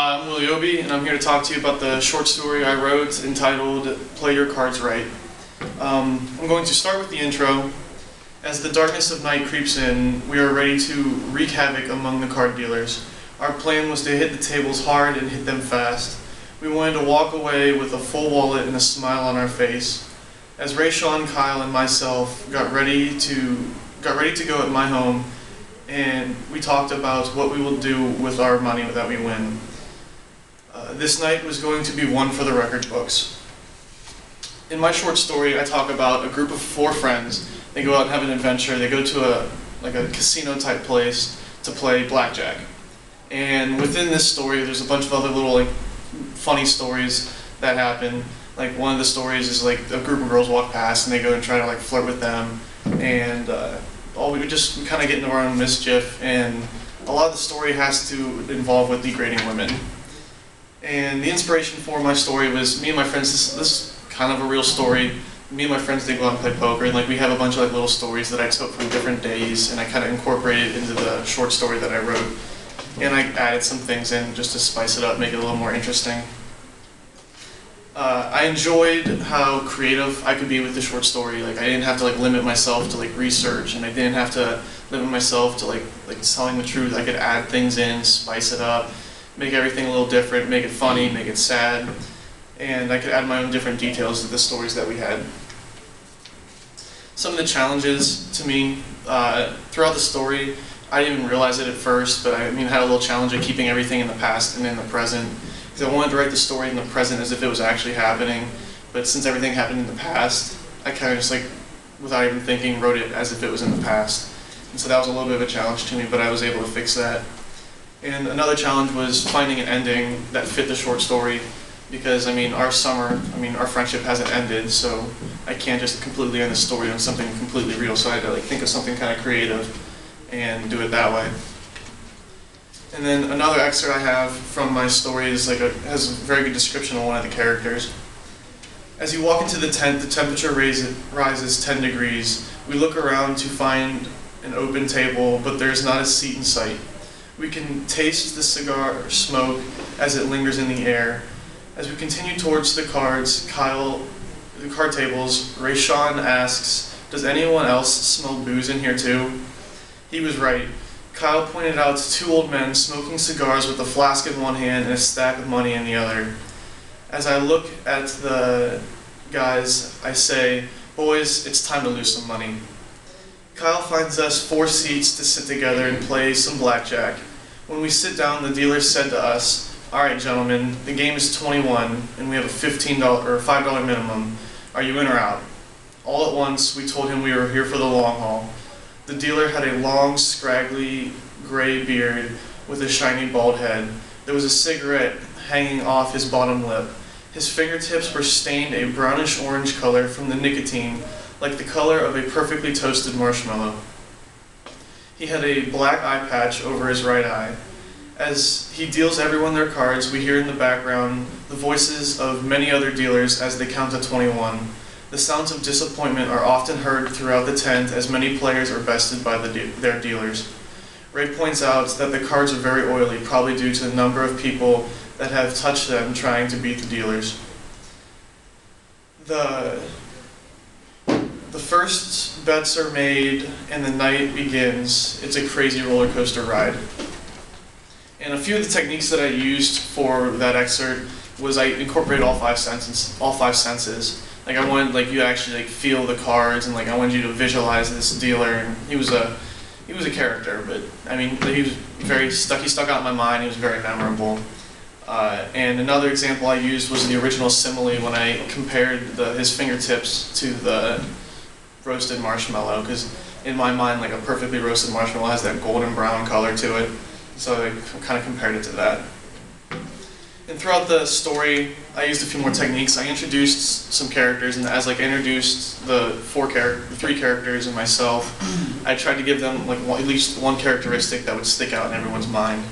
I'm Yobi, and I'm here to talk to you about the short story I wrote entitled Play Your Cards Right. I'm going to start with the intro. As the darkness of night creeps in, we are ready to wreak havoc among the card dealers. Our plan was to hit the tables hard and hit them fast. We wanted to walk away with a full wallet and a smile on our face. As Ray, Sean, Kyle, and myself got ready to go at my home, and we talked about what we will do with our money that we win. This night was going to be one for the record books. In my short story, I talk about a group of 4 friends. They go out and have an adventure. They go to a casino type place to play blackjack. And within this story, there's a bunch of other little funny stories that happen. Like one of the stories is like a group of girls walk past and they go and try to flirt with them, and we would just kind of get into our own mischief. And a lot of the story has to involve with degrading women. And the inspiration for my story was me and my friends. This is kind of a real story. Me and my friends did go out and play poker, and we have a bunch of little stories that I took from different days, and I kind of incorporated into the short story that I wrote. And I added some things in just to spice it up, make it a little more interesting. I enjoyed how creative I could be with the short story. I didn't have to limit myself to research, and I didn't have to limit myself to telling the truth. I could add things in, spice it up, make everything a little different, make it funny, make it sad, and I could add my own different details to the stories that we had. Some of the challenges to me throughout the story, I didn't even realize it at first, but I had a little challenge of keeping everything in the past and in the present, because I wanted to write the story in the present as if it was actually happening, but since everything happened in the past, I kind of just without even thinking, wrote it as if it was in the past. And so that was a little bit of a challenge to me, but I was able to fix that. And another challenge was finding an ending that fit the short story, because our friendship hasn't ended, so I can't just completely end the story on something completely real, so I had to think of something kind of creative and do it that way. And then another excerpt I have from my story is has a very good description of one of the characters. As you walk into the tent, the temperature rises 10 degrees. We look around to find an open table, but there's not a seat in sight. We can taste the cigar smoke as it lingers in the air. As we continue towards the card tables, Ray Sean asks, "Does anyone else smell booze in here too?" He was right. Kyle pointed out 2 old men smoking cigars with a flask in one hand and a stack of money in the other. As I look at the guys, I say, "Boys, it's time to lose some money." Kyle finds us 4 seats to sit together and play some blackjack. When we sit down, the dealer said to us, "All right, gentlemen, the game is 21, and we have a $15 or $5 minimum. Are you in or out?" All at once, we told him we were here for the long haul. The dealer had a long, scraggly, gray beard with a shiny bald head. There was a cigarette hanging off his bottom lip. His fingertips were stained a brownish-orange color from the nicotine, like the color of a perfectly toasted marshmallow. He had a black eye patch over his right eye. As he deals everyone their cards, we hear in the background the voices of many other dealers as they count to 21. The sounds of disappointment are often heard throughout the tent as many players are bested by their dealers. Ray points out that the cards are very oily, probably due to the number of people that have touched them trying to beat the dealers. The first bets are made and the night begins. It's a crazy roller coaster ride. And a few of the techniques that I used for that excerpt was I incorporated all five senses. I wanted you to actually feel the cards, and I wanted you to visualize this dealer. And he was a character, but he was he stuck out in my mind. He was very memorable. And another example I used was the original simile when I compared his fingertips to the roasted marshmallow, because in my mind, a perfectly roasted marshmallow has that golden brown color to it. So I kind of compared it to that. And throughout the story, I used a few more techniques. I introduced some characters, and as I introduced the 3 characters and myself, I tried to give them at least one characteristic that would stick out in everyone's mind.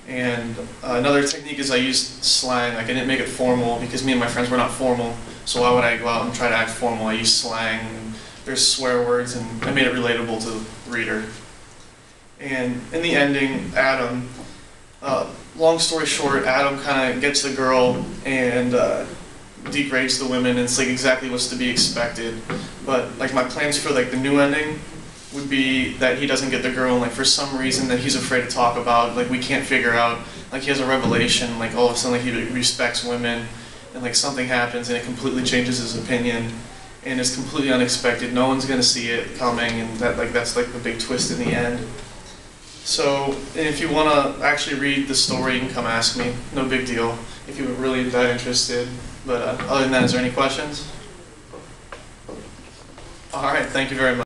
And another technique is I used slang. I didn't make it formal because me and my friends were not formal. So why would I go out and try to act formal? I used slang. And there's swear words, and I made it relatable to the reader. And in the ending, Adam, Long story short, Adam kind of gets the girl and degrades the women, and it's like exactly what's to be expected. But like my plans for like the new ending would be that he doesn't get the girl, and like for some reason that he's afraid to talk about, like we can't figure out, like he has a revelation, like all of a sudden like he respects women, and like something happens and it completely changes his opinion, and it's completely unexpected. No one's gonna see it coming, and that's like the big twist in the end. So if you want to actually read the story, you can come ask me. No big deal if you're really that interested. But other than that, is there any questions? All right, thank you very much.